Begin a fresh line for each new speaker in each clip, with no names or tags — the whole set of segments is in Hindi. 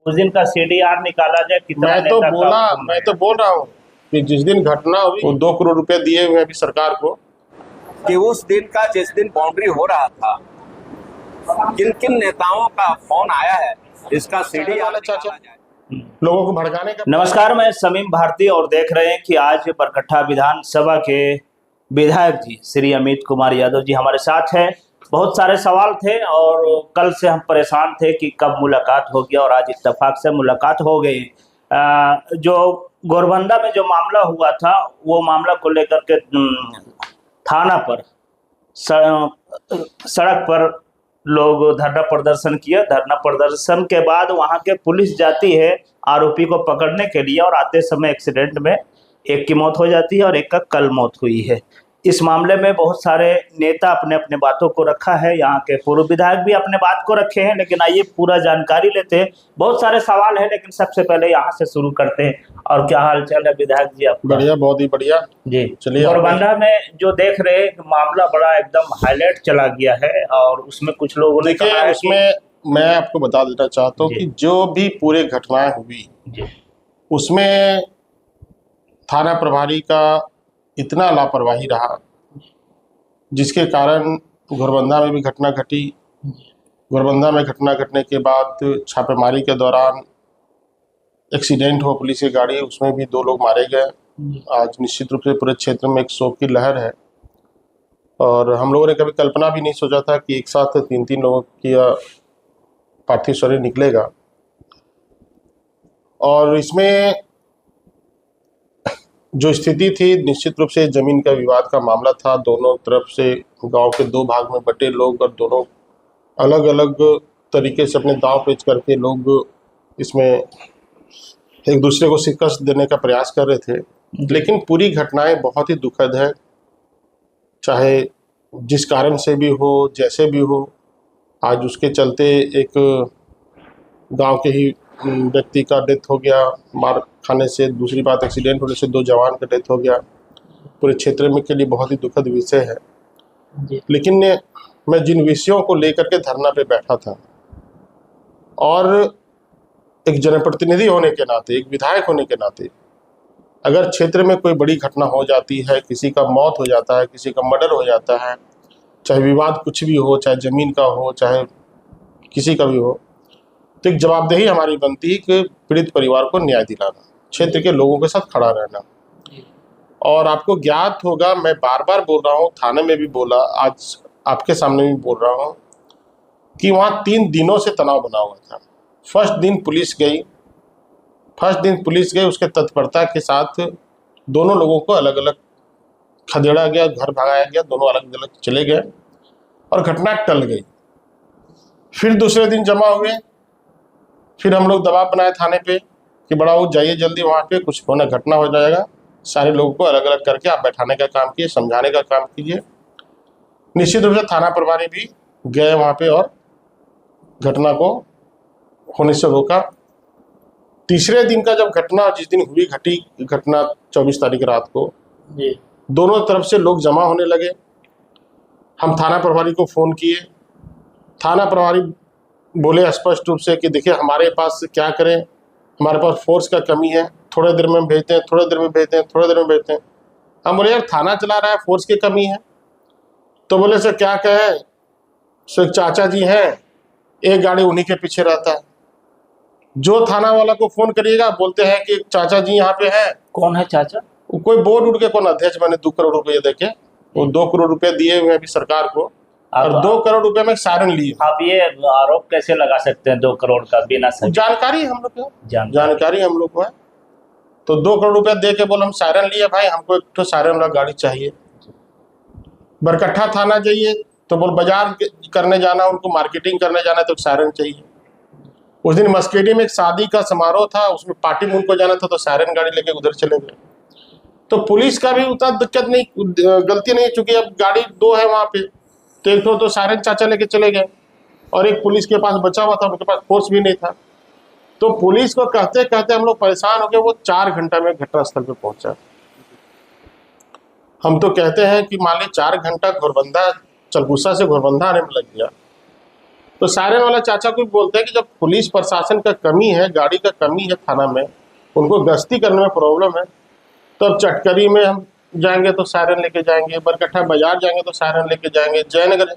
उस दिन का सीडीआर निकाला जाए, कितना
मैं तो बोल रहा हूँ कि जिस दिन घटना हुई वो 2 करोड़ रुपए दिए हुए अभी सरकार को,
कि उस दिन का जिस दिन बाउंड्री हो रहा था किन किन नेताओं का फोन आया है, इसका सीडीआर निकाला जाए
लोगों को भड़काने का।
नमस्कार, मैं समीम भारती और देख रहे हैं कि आज बरकट्ठा विधानसभा के विधायक जी श्री अमित कुमार यादव जी हमारे साथ हैं। बहुत सारे सवाल थे और कल से हम परेशान थे कि कब मुलाकात होगी और आज इत्तेफाक से मुलाकात हो गई। जो गोरबंदा में जो मामला हुआ था वो मामला को लेकर के थाना पर सड़क पर लोग धरना प्रदर्शन किया। धरना प्रदर्शन के बाद वहां के पुलिस जाती है आरोपी को पकड़ने के लिए और आते समय एक्सीडेंट में एक की मौत हो जाती है और एक का कल मौत हुई है। इस मामले में बहुत सारे नेता अपने अपने बातों को रखा है, यहाँ के पूर्व विधायक भी अपने बात को रखे हैं, लेकिन आइए पूरा जानकारी लेते हैं। बहुत सारे सवाल हैं लेकिन सबसे पहले यहाँ से शुरू करते हैं। और क्या हाल चाल है विधायक जी आपका?
बढ़िया, बहुत ही बढ़िया
जी।
चलिए,
गोरबंदा में जो देख रहे हैं मामला बड़ा एकदम हाईलाइट चला गया है और उसमें कुछ लोगों ने कहा है
उसमें मैं आपको बता देना चाहता हूँ कि जो भी पूरे घटनाएं हुई उसमें थाना प्रभारी का इतना लापरवाही रहा जिसके कारण गोरबंदा में भी घटना घटी। गोरबंदा में घटना घटने के बाद छापेमारी के दौरान एक्सीडेंट हुआ पुलिस की गाड़ी, उसमें भी 2 लोग मारे गए। आज निश्चित रूप से पूरे क्षेत्र में एक शोक की लहर है और हम लोगों ने कभी कल्पना भी नहीं सोचा था कि एक साथ 3 लोगों की पार्थिव शरीर निकलेगा। और इसमें जो स्थिति थी निश्चित रूप से जमीन का विवाद का मामला था। दोनों तरफ से गांव के 2 भाग में बटे लोग और दोनों अलग अलग तरीके से अपने दांव पेच करके लोग इसमें एक दूसरे को शिकस्त देने का प्रयास कर रहे थे। लेकिन पूरी घटनाएं बहुत ही दुखद है, चाहे जिस कारण से भी हो, जैसे भी हो। आज उसके चलते एक गांव के ही व्यक्ति का डेथ हो गया मार खाने से, दूसरी बात एक्सीडेंट होने से 2 जवान का डेथ हो गया। पूरे क्षेत्र में के लिए बहुत ही दुखद विषय है। लेकिन मैं जिन विषयों को लेकर के धरना पे बैठा था और एक जनप्रतिनिधि होने के नाते, एक विधायक होने के नाते, अगर क्षेत्र में कोई बड़ी घटना हो जाती है, किसी का मौत हो जाता है, किसी का मर्डर हो जाता है, चाहे विवाद कुछ भी हो, चाहे जमीन का हो, चाहे किसी का भी हो, तो एक जवाबदेही हमारी बनती है कि पीड़ित परिवार को न्याय दिलाना, क्षेत्र के लोगों के साथ खड़ा रहना। और आपको ज्ञात होगा, मैं बार बार बोल रहा हूँ, थाने में भी बोला, आज आपके सामने भी बोल रहा हूँ कि वहाँ 3 दिनों से तनाव बना हुआ था। फर्स्ट दिन पुलिस गई, उसके तत्परता के साथ दोनों लोगों को अलग अलग खदेड़ा गया, घर भगाया गया, दोनों अलग अलग चले गए और घटना टल गई। फिर दूसरे दिन जमा हुए, फिर हम लोग दबाव बनाए थाने पे कि बड़ा वो जाइए जल्दी वहाँ पे, कुछ होना घटना हो जाएगा। सारे लोगों को अलग अलग करके आप बैठाने का काम कीजिए, समझाने का काम कीजिए। निश्चित रूप से थाना प्रभारी भी गए वहाँ पे और घटना को होने से रोका। तीसरे दिन का जब घटना जिस दिन हुई घटी घटना 24 तारीख रात को, दोनों तरफ से लोग जमा होने लगे। हम थाना प्रभारी को फ़ोन किए, थाना प्रभारी बोले स्पष्ट रूप से कि देखिए हमारे पास क्या करें, हमारे पास फोर्स का कमी है, थोड़े देर में भेजते हैं, थोड़े देर में भेजते हैं, थोड़े देर में भेजते हैं। हम बोले यार थाना चला रहा है, फोर्स की कमी है। तो बोले सर क्या कहें, सो एक चाचा जी हैं, एक गाड़ी उन्हीं के पीछे रहता है। जो थाना वाला को फ़ोन करिएगा बोलते हैं कि चाचा जी यहाँ पे हैं।
कौन है चाचा?
कोई बोर्ड उड़ के कौन अध्यक्ष बने 2 करोड़ रुपये देके, वो 2 करोड़ रुपये दिए हुए अभी सरकार को और 2 करोड़ रुपए में सायरन लिए।
आप ये आरोप कैसे लगा सकते हैं 2 करोड़ का बिना
जानकारी हम लोग को जानकारी हम लोग को है। तो 2 करोड़ रुपया दे के बोल हम सायरन लिए, भाई हमको एक तो सायरन वाला गाड़ी चाहिए। बरकट्ठा थाना जाइए तो बोल बाजार करने जाना, उनको मार्केटिंग करने जाना तो सायरन चाहिए। उस दिन मस्केडी में एक शादी का समारोह था, उसमें पार्टी में उनको जाना था तो सायरन गाड़ी लेके उधर चले गए। तो पुलिस का भी उतना दिक्कत नहीं, गलती नहीं, चूंकि अब गाड़ी 2 है वहाँ पे, तो एक तो सायरन चाचा लेके चले गए और एक पुलिस के पास बचा हुआ था, उनके पास फोर्स भी नहीं था। तो पुलिस को कहते कहते हम लोग परेशान हो गए। वो 4 घंटा में घटनास्थल पे पहुंचा। हम तो कहते हैं कि मान ली 4 घंटा घोरबंदा चलगुस्सा से घोरबंदा आने में लग गया, तो सायरन वाला चाचा को भी बोलते हैं कि जब पुलिस प्रशासन का कमी है, गाड़ी का कमी है थाना में, उनको गश्ती करने में प्रॉब्लम है, तो अब चटकरी में हम जाएंगे तो सायरन लेके जाएंगे, बरकट्ठा बाजार जाएंगे तो सायरन लेके जाएंगे, जयनगर,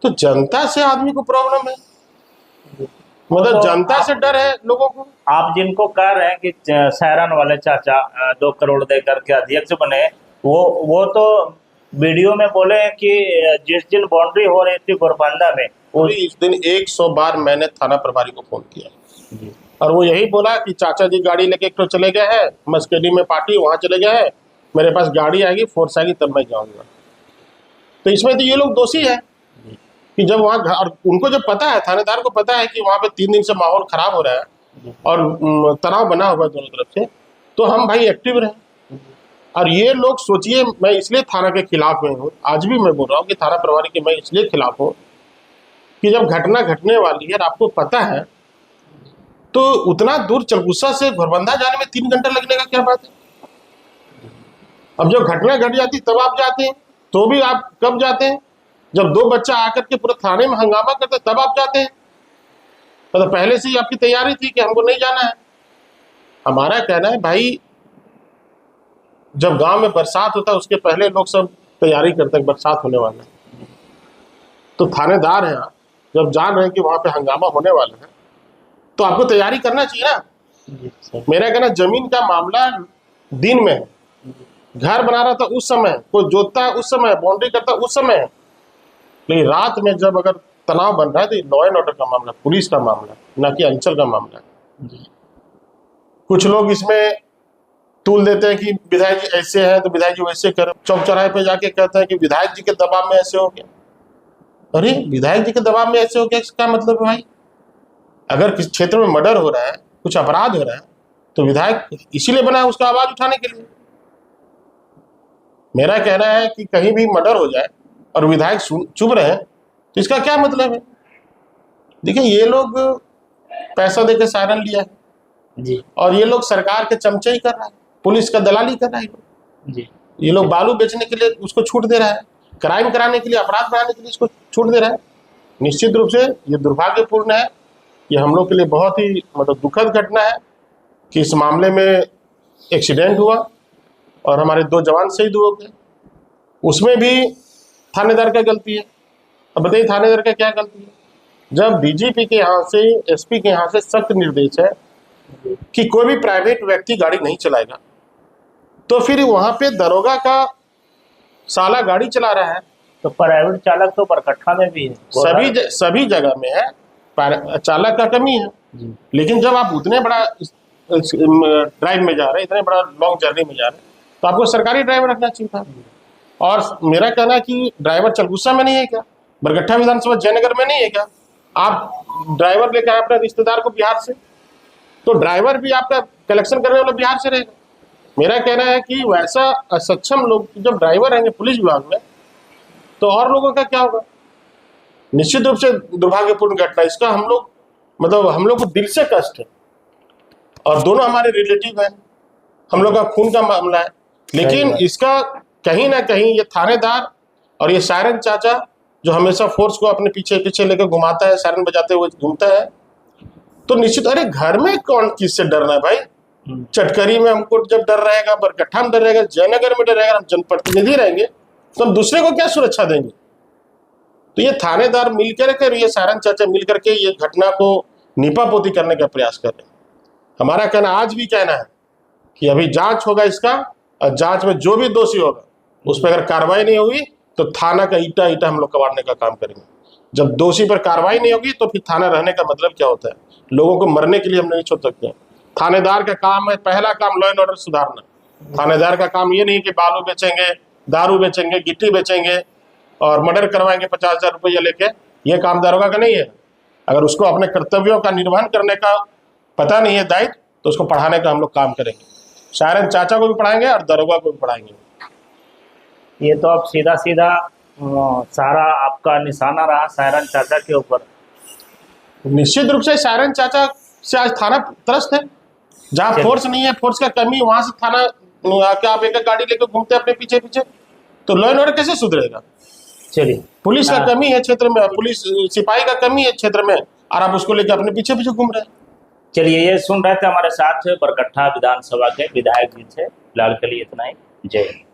तो जनता से आदमी को प्रॉब्लम है, मतलब
तो
जनता से डर है लोगों को।
आप जिनको कह रहे हैं कि सायरन वाले चाचा 2 करोड़ देकर के अध्यक्ष बने, वो तो वीडियो में बोले हैं कि जिस दिन बाउंड्री हो रही थी गोरबंदा में,
इस दिन 100 बार मैंने थाना प्रभारी को फोन किया और वो यही बोला कि चाचा जी गाड़ी लेके एक तो चले गए हैं, मस्केडी में पार्टी वहां चले गए हैं, मेरे पास गाड़ी आएगी, फोर्स आएगी तब मैं जाऊंगा। तो इसमें तो ये लोग दोषी है कि जब वहाँ, और उनको जब पता है, थानेदार को पता है कि वहाँ पे 3 दिन से माहौल खराब हो रहा है और तनाव बना हुआ है दोनों तरफ से, तो हम भाई एक्टिव रहे। और ये लोग सोचिए, मैं इसलिए थाना के खिलाफ में हूँ, आज भी मैं बोल रहा हूँ कि थाना प्रभारी के मैं इसलिए खिलाफ हूँ कि जब घटना घटने वाली है और आपको पता है, तो उतना दूर चलगुस्सा से घोरबंदा जाने में 3 घंटा लगने का क्या बात है। अब जब घटना घट जाती तब आप जाते हैं, तो भी आप कब जाते हैं, जब 2 बच्चा आकर के पूरे थाने में हंगामा करते तब आप जाते हैं। तो पहले से ही आपकी तैयारी थी कि हमको नहीं जाना है। हमारा कहना है भाई, जब गांव में बरसात होता है उसके पहले लोग सब तैयारी करते हैं बरसात होने वाला है, तो थानेदार हैं आप, जब जान रहे हैं कि वहां पे हंगामा होने वाला है, तो आपको तैयारी करना चाहिए ना। मेरा कहना, जमीन का मामला दिन में है, घर बना रहा था उस समय, कोई जोतता है उस समय, बाउंड्री करता है उस समय, लेकिन रात में जब अगर तनाव बन रहा है तो लॉ एंड ऑर्डर का मामला, पुलिस का मामला, ना कि अंचल का मामला है। कुछ लोग इसमें तूल देते हैं कि विधायक जी ऐसे हैं तो विधायक जी वैसे कर, चौक चौराहे पे जाके कहते हैं कि विधायक जी के दबाव में ऐसे हो गया। अरे विधायक जी के दबाव में ऐसे हो गया, इसका मतलब है भाई, अगर किस क्षेत्र में मर्डर हो रहा है, कुछ अपराध हो रहा है, तो विधायक इसीलिए बना है उसका आवाज उठाने के लिए। मेरा कहना है कि कहीं भी मर्डर हो जाए और विधायक चुप रहे तो इसका क्या मतलब है। देखिए, ये लोग पैसा देकर सायरन लिया है
जी,
और ये लोग सरकार के चमचे ही कर रहा है, पुलिस का दलाली कर रहा है
जी।
ये लोग बालू बेचने के लिए उसको छूट दे रहा है, क्राइम कराने के लिए, अपराध कराने के लिए इसको छूट दे रहा है। निश्चित रूप से ये दुर्भाग्यपूर्ण है, ये हम लोग के लिए बहुत ही मतलब दुखद घटना है कि इस मामले में एक्सीडेंट हुआ और हमारे 2 जवान शहीद हो गए, उसमें भी थानेदार का गलती है। अब बताइए थानेदार का क्या गलती है, जब डीजीपी के यहाँ से, एसपी के यहाँ से सख्त निर्देश है कि कोई भी प्राइवेट व्यक्ति गाड़ी नहीं चलाएगा, तो फिर वहां पे दरोगा का साला गाड़ी चला रहा है।
तो प्राइवेट चालक तो बरकट्ठा में भी है,
सभी जगह में है, चालक का कमी है। लेकिन जब आप उतने बड़ा ड्राइव में जा रहे हैं, इतने बड़ा लॉन्ग जर्नी में जा रहे हैं, तो आपको सरकारी ड्राइवर रखना चाहिए था। और मेरा कहना है कि ड्राइवर चलगुस्सा में नहीं है क्या, बरगट्ठा विधानसभा जयनगर में नहीं है क्या, आप ड्राइवर लेकर आए अपने रिश्तेदार को बिहार से, तो ड्राइवर भी आपका कलेक्शन करने वाला बिहार से रहेगा। मेरा कहना है कि वैसा असक्षम लोग जब ड्राइवर रहेंगे पुलिस विभाग में, तो और लोगों का क्या होगा। निश्चित रूप से दुर्भाग्यपूर्ण घटना, इसका हम लोग को दिल से कष्ट है, और दोनों हमारे रिलेटिव हैं, हम लोग का खून का मामला है। लेकिन इसका कहीं ना कहीं ये थानेदार और ये सायरन चाचा जो हमेशा फोर्स को अपने पीछे पीछे लेकर घुमाता है, सायरन बजाते हुए घूमता है, तो निश्चित, अरे घर में कौन किससे डरना है भाई। चटकरी में हमको जब डर रहेगा, बरकट्ठा में डर रहेगा, जयनगर में डर रहेगा, हम जनप्रतिनिधि रहेंगे, तो हम दूसरे को क्या सुरक्षा देंगे। तो ये थानेदार मिलकर के, ये सायरन चाचा मिलकर के ये घटना को नीपापोती करने का प्रयास कर रहे हैं। हमारा कहना, आज भी कहना है कि अभी जांच होगा इसका, और जांच में जो भी दोषी होगा उस पर अगर कार्रवाई नहीं होगी तो थाना का ईटा ईटा हम लोग कबाड़ने का काम करेंगे। जब दोषी पर कार्रवाई नहीं होगी तो फिर थाना रहने का मतलब क्या होता है। लोगों को मरने के लिए हम नहीं छोड़ सकते हैं। थानेदार का काम है, पहला काम लॉ एंड ऑर्डर सुधारना। थानेदार का काम ये नहीं कि बालू बेचेंगे, दारू बेचेंगे, गिट्टी बेचेंगे और मर्डर करवाएंगे 50,000 रुपया लेके, ये काम दारोगा का नहीं है। अगर उसको अपने कर्तव्यों का निर्वहन करने का पता नहीं है दायित्व, तो उसको पढ़ाने का हम लोग काम करेंगे। सायरन चाचा को भी पढ़ाएंगे और दारोगा को भी पढ़ाएंगे।
ये तो अब सीधा सीधा सारा आपका निशाना रहा सायरन चाचा के ऊपर।
निश्चित रूप से सायरन चाचा से आज थाना त्रस्त है। जहाँ फोर्स नहीं है, फोर्स का कमी, वहां से थाना आके आप एक गाड़ी लेकर घूमते हैं अपने पीछे पीछे, तो लॉ एंड ऑर्डर कैसे सुधरेगा।
चलिए
पुलिस का
हाँ।
कमी है क्षेत्र में, पुलिस सिपाही का कमी है क्षेत्र में, और आप उसको लेकर अपने पीछे पीछे घूम रहे हैं।
चलिए, ये सुन रहे थे हमारे साथ बरकट्ठा विधानसभा के विधायक जी थे। फिलहाल के लिए इतना ही। जय हिंद।